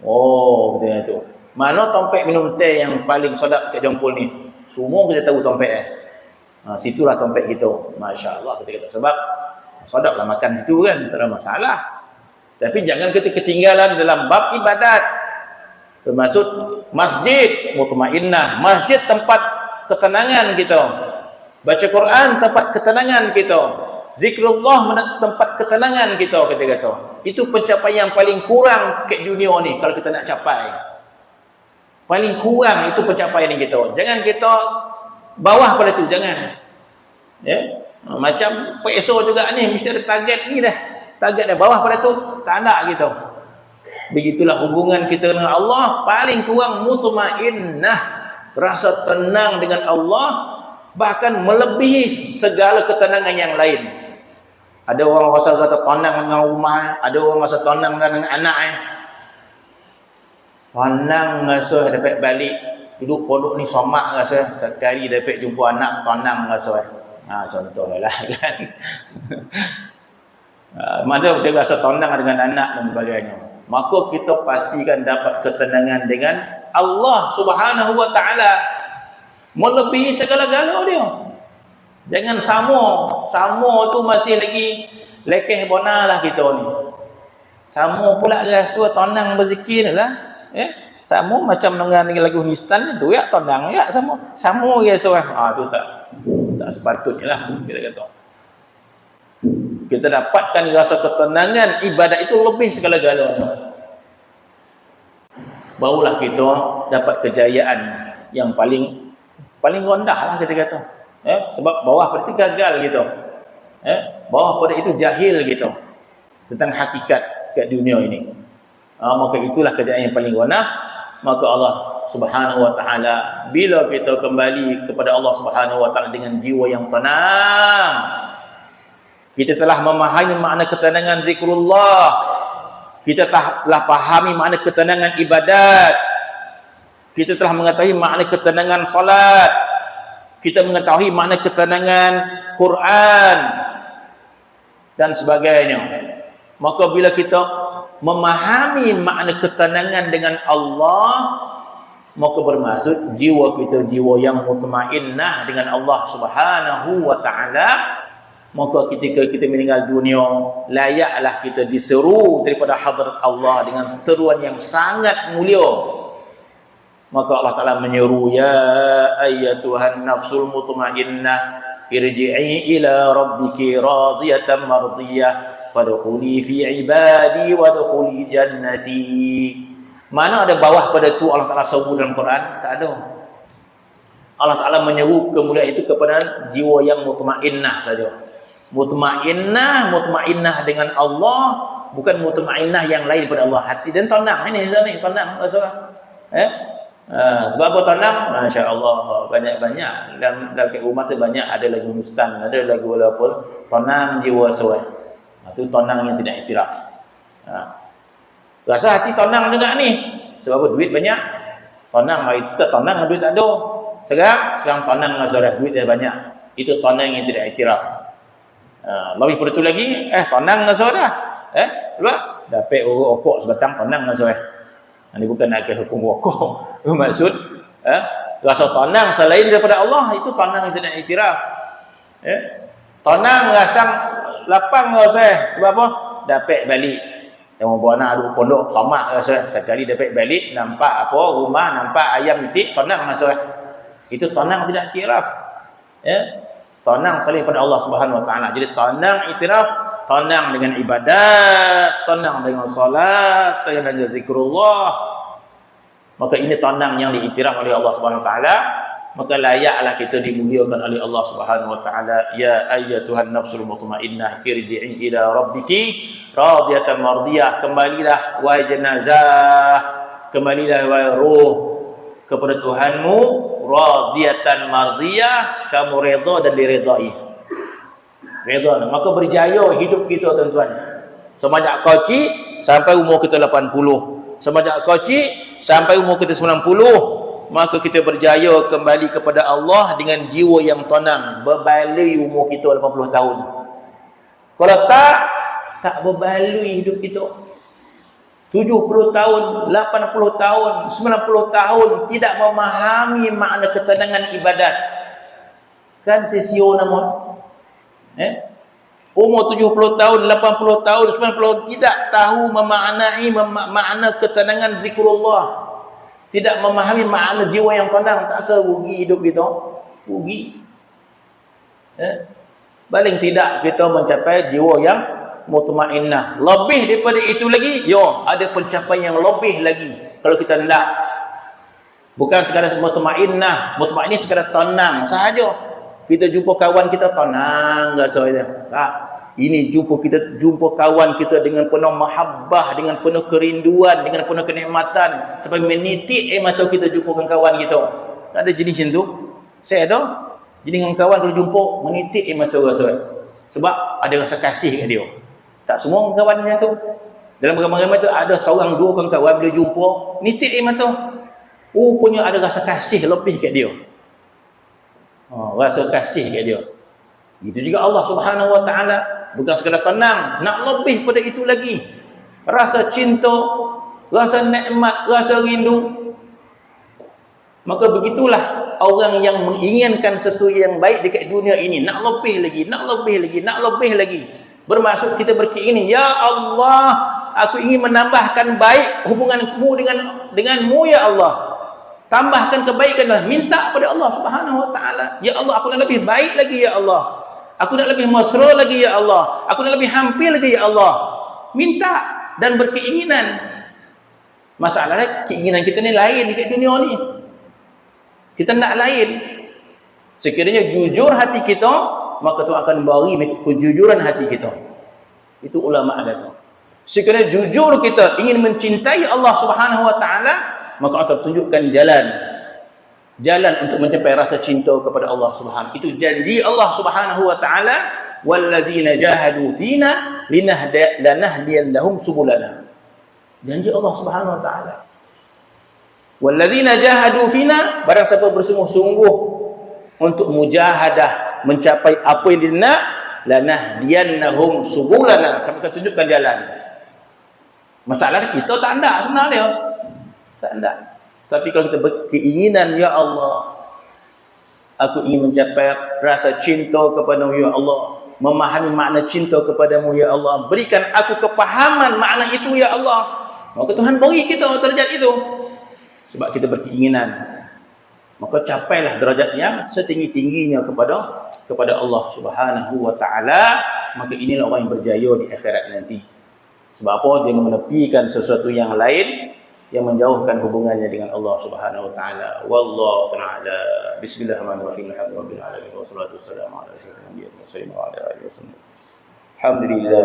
Oh, kata tu. Mana tempat minum teh yang paling sedap kat Jempol ni? Semua kita tahu tempat situlah tempat kita. Masya Allah, kata-kata. Sebab sedaplah makan situ kan, tak ada masalah. Tapi jangan kita ketinggalan dalam bab ibadat. Termasuk masjid mutmainnah. Masjid tempat ketenangan kita. Baca Quran tempat ketenangan kita. Zikrullah tempat ketenangan kita, kata-kata. Itu pencapaian yang paling kurang ke dunia ni kalau kita nak capai. Paling kurang itu pencapaian kita. Jangan kita bawah pada tu, jangan. Macam PSO juga ni mesti ada target ni dah. Target dah bawah pada tu, tak nak gitu. Begitulah hubungan kita dengan Allah, paling kurang mutmainnah, rasa tenang dengan Allah, bahkan melebihi segala ketenangan yang lain. Ada orang rasa kata tenang dengan rumah, ada orang rasa tenang dengan anak. Tenang rasa dapat balik, duduk pondok ni somak rasa, sekali dapat jumpa anak, tenang rasa. Contohlah kan. Mana dia rasa tenang dengan anak dan sebagainya. Maka kita pastikan dapat ketenangan dengan Allah Subhanahu wa taala. Melebihi segala-gala dia. Jangan sama tu masih lagi lekeh bona lah kita ni. Sama pula rasa tenang berzikir lah. Sama macam dengan lagu Hindustan tu ya, tenang ya, sama rasa. Tu tak sepatutnya lah kita kata. Kita dapatkan rasa ketenangan ibadat itu lebih segala-galanya. Barulah kita dapat kejayaan yang paling rendah lah kita kata. Sebab bawah pada itu gagal gitu. Bawah pada itu jahil gitu tentang hakikat kat dunia ini. Maka itulah kejayaan yang paling rendah. Maka Allah Subhanahu wa taala, bila kita kembali kepada Allah Subhanahu wa taala dengan jiwa yang tenang, kita telah memahami makna ketenangan zikrullah, kita telah pahami makna ketenangan ibadat, kita telah mengetahui makna ketenangan salat, kita mengetahui makna ketenangan Quran dan sebagainya. Maka bila kita memahami makna ketenangan dengan Allah, maka bermaksud jiwa kita jiwa yang mutmainnah dengan Allah Subhanahu wa taala. Maka ketika kita meninggal dunia, layaklah kita diseru daripada hadrat Allah dengan seruan yang sangat mulia. Maka Allah Ta'ala menyeru, ya ayyatuhan nafsul mutmainnah irji'i ila rabbiki radiyatan mardiyah fadkhuli fi ibadi wadkhuli jannati. Mana ada bawah pada tu Allah Ta'ala sebut dalam Quran? Tak ada. Allah Ta'ala menyeru kemuliaan itu kepada jiwa yang mutmainnah saja. Mutmainnah dengan Allah, bukan mutmainnah yang lain daripada Allah. Hati dan tenang ini tenang rasa. Sebab apa tenang? Masya-Allah, banyak-banyak dalam rumah tu banyak ada lagu Hindustan, ada lagu apa? Tenang jiwa seorang. Itu tenang yang tidak iktiraf. Rasa hati tenang juga ni. Sebab apa? Duit banyak. Tenang, mari kita tenang, duit tak ada. Sekarang tenang dengan duit dia banyak. Itu tenang yang tidak iktiraf. Lebih pada itu lagi, tenang dengan saudara. Luar dapat rokok sebatang, tenang dengan saudara. Ini bukan nak hukum rokok. Maksud, rasa tenang selain daripada Allah, itu tenang yang tidak iktiraf. Tenang rasa lapang rasa. Sebab apa? Dapat balik. Yang membuat anak duduk pondok, selamat rasa. Sekali dapat balik, nampak apa, rumah, nampak ayam itik, tenang dengan saudara. Itu tenang tidak iktiraf. Tenang salih pada Allah Subhanahu wa taala. Jadi tenang iktiraf, tenang dengan ibadat, tenang dengan salat, tenang dengan zikrullah. Maka ini tenang yang diiktiraf oleh Allah Subhanahu wa taala. Maka layaklah kita dimuliakan oleh Allah Subhanahu wa taala. Ya ayyatuhan nafsul mutmainnah irji'i ila rabbiki radiyatan mardiyah. Kembalilah wahai jenazah, kembalilah wahai ruh kepada Tuhanmu, radiyatan mardiyah, kamu redha dan diredai. Redha, maka berjaya hidup kita tuan-tuan. Semenjak kecil sampai umur kita 80, semenjak kecil sampai umur kita 90, maka kita berjaya kembali kepada Allah dengan jiwa yang tenang, berbaloi umur kita 80 tahun. Kalau tak berbaloi hidup kita 70 tahun, 80 tahun, 90 tahun tidak memahami makna ketenangan ibadat. Kan sesio namun. Umur 70 tahun, 80 tahun, 90 tidak tahu memaknai makna ketenangan zikrullah. Tidak memahami makna jiwa yang tenang, tak ke rugi hidup kita? Rugi. Paling tidak kita mencapai jiwa yang mutmainnah. Lebih daripada itu lagi, ada pencapaian yang lebih lagi. Kalau kita hendak, bukan sekadar mutmainnah, mutmainnah sekadar tenang sahaja. Kita jumpa kawan kita tenang rasa dia. Ini jumpa kawan kita dengan penuh mahabbah, dengan penuh kerinduan, dengan penuh kenikmatan, sampai menitik air mata kita jumpa dengan kawan kita. Tak ada jenis macam tu. Saya ada jenis dengan kawan kalau jumpa menitik air mata rasa. Sebab ada rasa kasih kat dia. Tak semua kawan macam tu. Dalam ramai-ramai tu ada seorang dua kawan bila jumpa nitik air mata. Punya ada rasa kasih lebih kat dia. Rasa kasih kat dia. Itu juga Allah Subhanahu wa taala bukan sekadar tenang, nak lebih pada itu lagi. Rasa cinta, rasa nikmat, rasa rindu. Maka begitulah orang yang menginginkan sesuatu yang baik dekat dunia ini, nak lebih lagi, nak lebih lagi, nak lebih lagi. Bermaksud kita berkeinginan, ya Allah, aku ingin menambahkan baik hubunganmu denganmu ya Allah. Tambahkan kebaikanlah, minta pada Allah Subhanahu wa taala. Ya Allah, aku nak lebih baik lagi ya Allah. Aku nak lebih mesra lagi ya Allah. Aku nak lebih hampir lagi ya Allah. Minta dan berkeinginan. Masalahnya keinginan kita ni lain dekat dunia ni. Kita nak lain. Sekiranya jujur hati kita, maka Tuhan akan beri kejujuran hati kita. Itu ulama kata. Sekiranya jujur kita ingin mencintai Allah Subhanahu wa taala, maka akan tunjukkan jalan untuk mencapai rasa cinta kepada Allah Subhanahu. Itu janji Allah Subhanahu wa taala, walladzina jahadu fina lanahdiyannahum subulana. Janji Allah Subhanahu wa taala. Walladzina jahadu fina, barang siapa bersungguh-sungguh untuk mujahadah mencapai apa yang dia nak, lanahdiyannahum subulana, kami akan tunjukkan jalan. Masalahnya kita tak ada sebenarnya. Tak ada. Tapi kalau kita berkeinginan, ya Allah, aku ingin mencapai rasa cinta kepadamu ya Allah, memahami makna cinta kepadamu ya Allah, berikan aku kepahaman makna itu ya Allah, maka Tuhan beri kita derajat itu. Sebab kita berkeinginan, maka capailah derajat yang setinggi-tingginya kepada Allah Subhanahu wa taala. Maka inilah orang yang berjaya di akhirat nanti. Sebab apa? Dia menepikan sesuatu yang lain yang menjauhkan hubungannya dengan Allah Subhanahu wa taala. Wallahu ta'ala. Bismillahirrahmanirrahim. Alhamdulillahirabbil alamin wassalatu wassalamu ala sayyidina Muhammad wa ala alihi wasallam. Alhamdulillah.